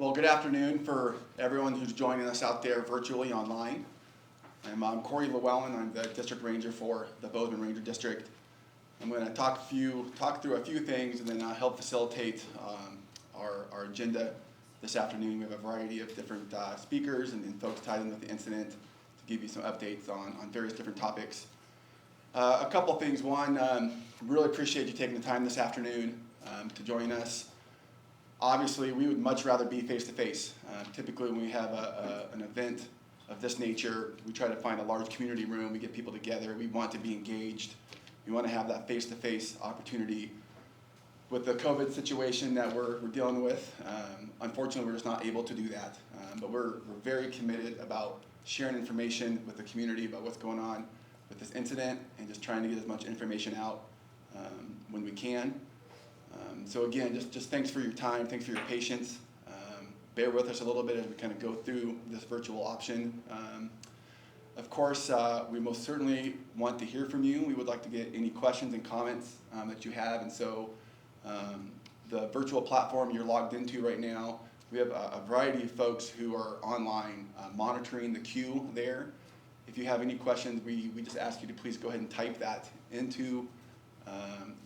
Well, good afternoon for everyone who's joining us out there virtually online. I'm Corey Llewellyn. I'm the District Ranger for the Bozeman Ranger District. I'm going to talk through a few things and then help facilitate our agenda this afternoon. We have a variety of different speakers and folks tied in with the incident to give you some updates on various different topics. A couple things. One, really appreciate you taking the time this afternoon to join us. Obviously, we would much rather be face-to-face. Typically, when we have an event of this nature, we try to find a large community room. We get people together. We want to be engaged. We want to have that face-to-face opportunity. With the COVID situation that we're dealing with, unfortunately, we're just not able to do that. But we're very committed about sharing information with the community about what's going on with this incident and just trying to get as much information out when we can. So again, just thanks for your time, thanks for your patience. Bear with us a little bit as we kind of go through this virtual option. Of course, we most certainly want to hear from you. We would like to get any questions and comments that you have. And so the virtual platform you're logged into right now, we have a variety of folks who are online monitoring the queue there. If you have any questions, we just ask you to please go ahead and type that into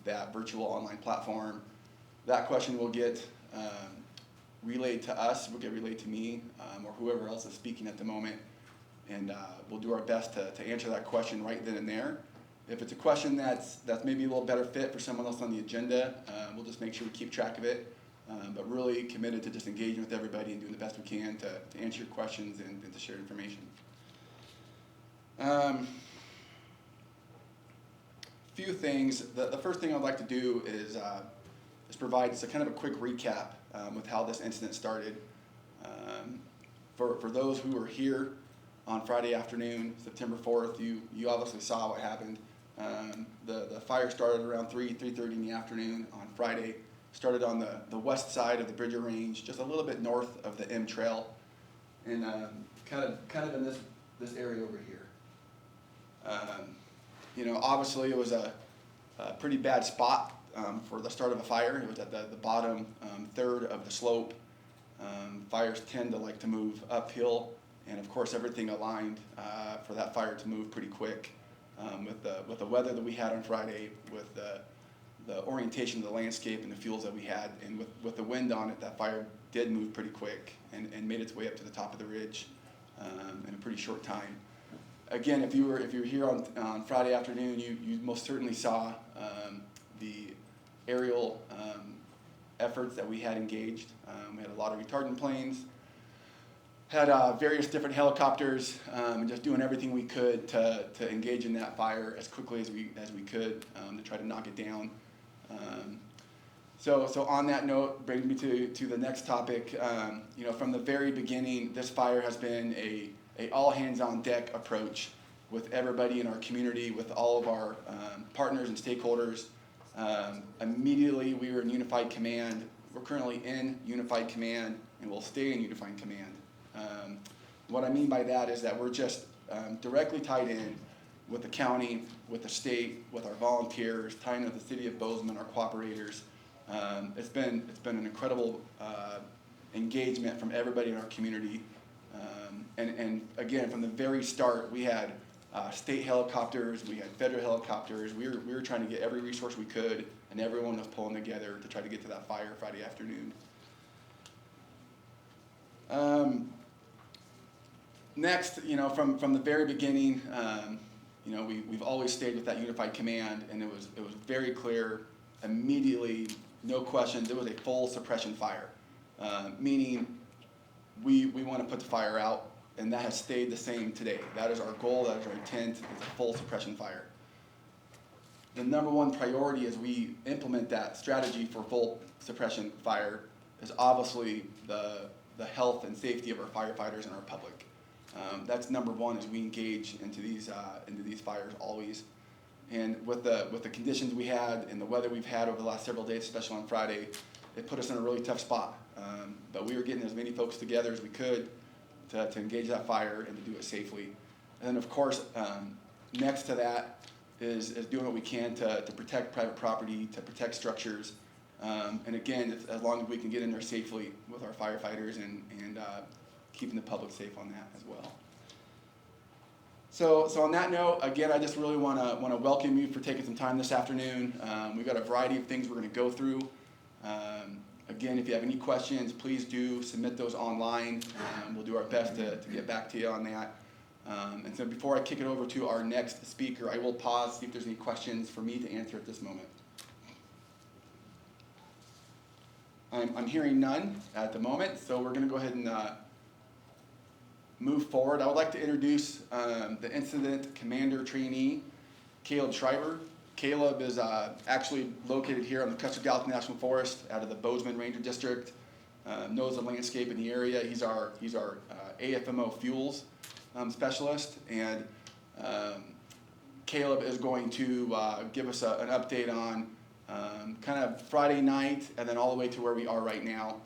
that virtual online platform. That question will get relayed to us, will get relayed to me, or whoever else is speaking at the moment, and we'll do our best to answer that question right then and there. If it's a question that's maybe a little better fit for someone else on the agenda, we'll just make sure we keep track of it, but really committed to just engaging with everybody and doing the best we can to answer your questions and to share information. Few things. The first thing I'd like to do is provide just a kind of a quick recap with how this incident started. For those who were here on Friday afternoon, September 4th, you obviously saw what happened. The fire started around 3:30 in the afternoon on Friday. Started on the west side of the Bridger Range, just a little bit north of the M Trail, and kind of in this area over here. Obviously it was a pretty bad spot for the start of a fire. It was at the bottom third of the slope. Fires tend to like to move uphill, and of course everything aligned for that fire to move pretty quick. With the weather that we had on Friday, with the orientation of the landscape and the fuels that we had, and with the wind on it, that fire did move pretty quick and made its way up to the top of the ridge in a pretty short time. Again, if you were here on Friday afternoon, you most certainly saw the aerial efforts that we had engaged. We had a lot of retardant planes, had various different helicopters, and just doing everything we could to engage in that fire as quickly as we could to try to knock it down. So on that note, brings me to the next topic. From the very beginning, this fire has been a all hands on deck approach with everybody in our community, with all of our partners and stakeholders. Immediately we were in unified command. We're currently in unified command and we'll stay in unified command. What I mean by that is that we're just directly tied in with the county, with the state, with our volunteers, tying with the city of Bozeman, our cooperators. It's been an incredible engagement from everybody in our community. And again, from the very start, we had state helicopters, we had federal helicopters. We were trying to get every resource we could, and everyone was pulling together to try to get to that fire Friday afternoon. Next, from the very beginning, we've always stayed with that unified command, and it was very clear immediately, no questions. It was a full suppression fire, meaning we want to put the fire out. And that has stayed the same today. That is our goal, that is our intent, is a full suppression fire. The number one priority as we implement that strategy for full suppression fire is obviously the health and safety of our firefighters and our public. That's number one as we engage into these fires always. And with the conditions we had and the weather we've had over the last several days, especially on Friday, it put us in a really tough spot. But we were getting as many folks together as we could to engage that fire and to do it safely. And then of course, next to that is doing what we can to protect private property, to protect structures. And again, as long as we can get in there safely with our firefighters and keeping the public safe on that as well. So on that note, again, I just really want to welcome you for taking some time this afternoon. We've got a variety of things we're going to go through. Again, if you have any questions, please do submit those online. We'll do our best to get back to you on that. And so before I kick it over to our next speaker, I will pause, see if there's any questions for me to answer at this moment. I'm hearing none at the moment, so we're going to go ahead and move forward. I would like to introduce the incident commander trainee, Caleb Schreiber. Caleb is actually located here on the Custer Gallatin National Forest out of the Bozeman Ranger District. Knows the landscape in the area. He's our AFMO fuels specialist, and Caleb is going to give us an update on kind of Friday night and then all the way to where we are right now.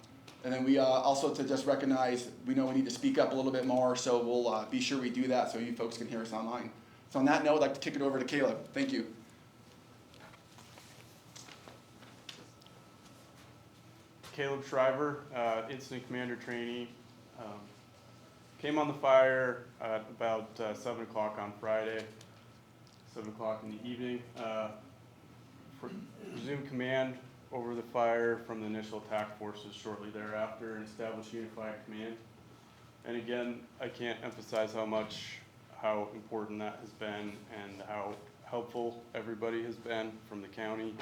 And then we also to just recognize, we know we need to speak up a little bit more, so we'll be sure we do that so you folks can hear us online. So on that note, I'd like to kick it over to Caleb. Thank you. Caleb Schreiber, incident commander trainee. Came on the fire at about 7 o'clock on Friday, 7 o'clock in the evening. Resumed command over the fire from the initial attack forces shortly thereafter and established unified command. And again, I can't emphasize how important that has been and how helpful everybody has been from the county,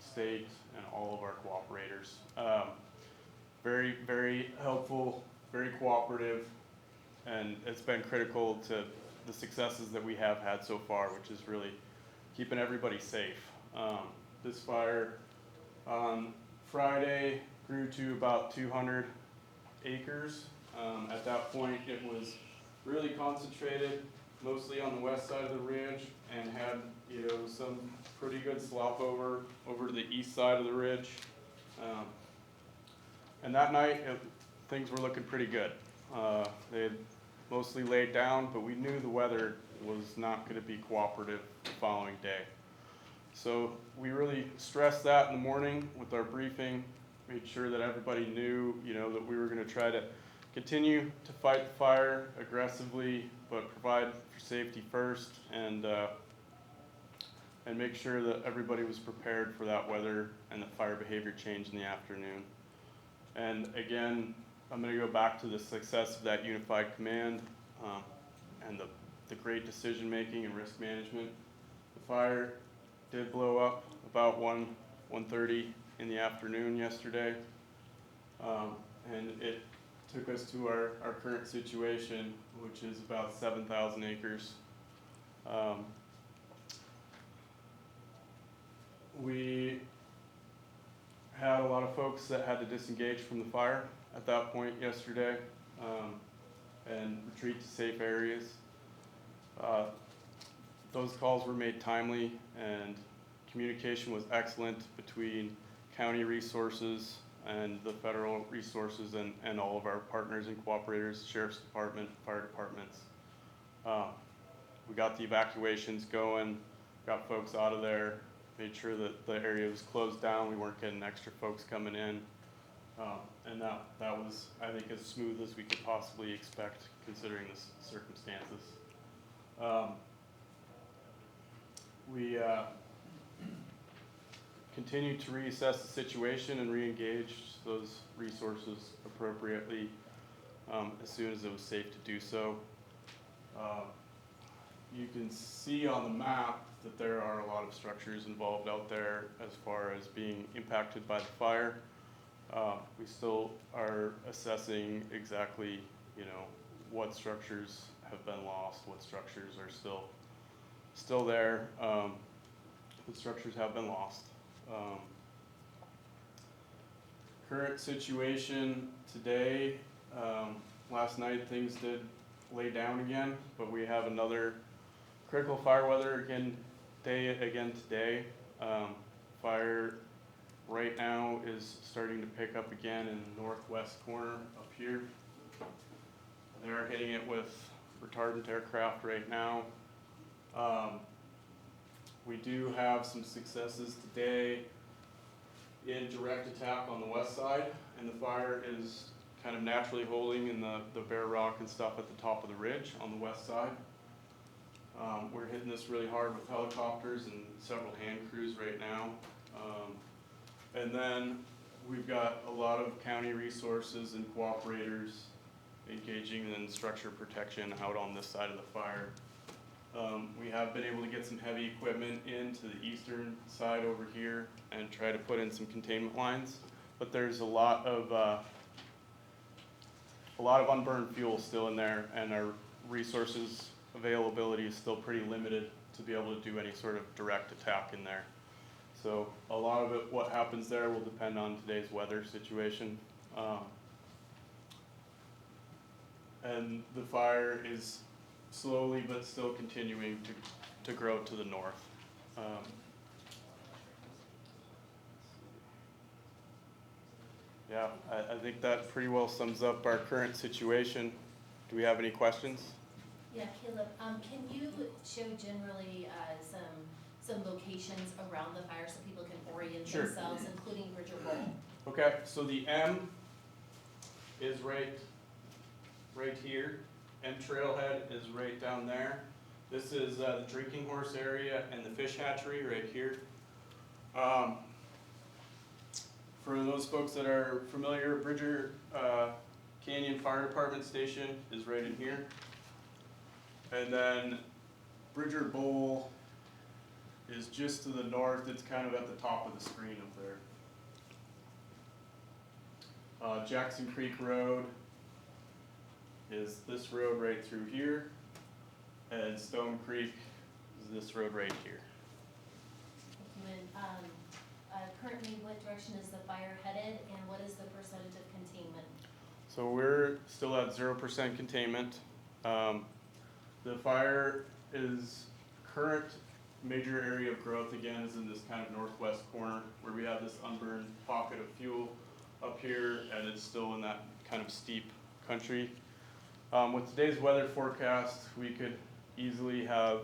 state, and all of our cooperators. Very, very helpful, very cooperative, and it's been critical to the successes that we have had so far, which is really keeping everybody safe. This fire on Friday grew to about 200 acres. At that point, it was really concentrated, mostly on the west side of the ridge, and had some pretty good slop over to the east side of the ridge. And that night, things were looking pretty good. They had mostly laid down, but we knew the weather was not going to be cooperative the following day. So we really stressed that in the morning with our briefing, made sure that everybody knew, that we were going to try to continue to fight the fire aggressively, but provide for safety first, and make sure that everybody was prepared for that weather and the fire behavior change in the afternoon. And again, I'm going to go back to the success of that unified command and the great decision making and risk management. The fire did blow up about 1:30 in the afternoon yesterday, and it took us to our current situation, which is about 7,000 acres. We had a lot of folks that had to disengage from the fire at that point yesterday and retreat to safe areas. Those calls were made timely, and communication was excellent between county resources and the federal resources and all of our partners and cooperators, Sheriff's Department, fire departments. We got the evacuations going, got folks out of there, made sure that the area was closed down. We weren't getting extra folks coming in. And that was, I think, as smooth as we could possibly expect considering the circumstances. We continued to reassess the situation and re-engage those resources appropriately as soon as it was safe to do so. You can see on the map that there are a lot of structures involved out there as far as being impacted by the fire. We still are assessing exactly, what structures have been lost, what structures are still there, what structures have been lost. Current situation today, last night things did lay down again, but we have another critical fire weather again today. Fire right now is starting to pick up again in the northwest corner up here. They're hitting it with retardant aircraft right now. We do have some successes today. in direct attack on the west side, and the fire is kind of naturally holding in the bare rock and stuff at the top of the ridge on the west side. We're hitting this really hard with helicopters and several hand crews right now. And then we've got a lot of county resources and cooperators engaging in structure protection out on this side of the fire. We have been able to get some heavy equipment into the eastern side over here and try to put in some containment lines, but there's a lot of unburned fuel still in there, and our resources availability is still pretty limited to be able to do any sort of direct attack in there. So a lot of it, what happens there will depend on today's weather situation. And the fire is slowly but still continuing to grow to the north. Yeah, I think that pretty well sums up our current situation. Do we have any questions? Yeah, Caleb, can you show generally some locations around the fire so people can orient Sure. themselves, including Bridger Bowl? Okay, so the M is right here, and Trailhead is right down there. This is the drinking horse area and the fish hatchery right here. For those folks that are familiar, Bridger Canyon Fire Department Station is right in here. And then Bridger Bowl is just to the north. It's kind of at the top of the screen up there. Jackson Creek Road is this road right through here, and Stone Creek is this road right here. Thank you. And currently, what direction is the fire headed, and what is the percentage of containment? So we're still at 0% containment. The fire is current major area of growth again is in this kind of northwest corner where we have this unburned pocket of fuel up here, and it's still in that kind of steep country. With today's weather forecast, we could easily have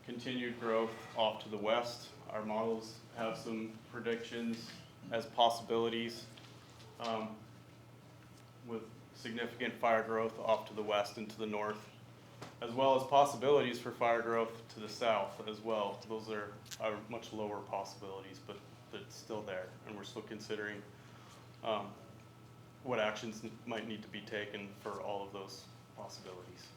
continued growth off to the west. Our models have some predictions as possibilities with significant fire growth off to the west and to the north, as well as possibilities for fire growth to the south as well. Those are much lower possibilities, but it's still there, and we're still considering what actions might need to be taken for all of those possibilities.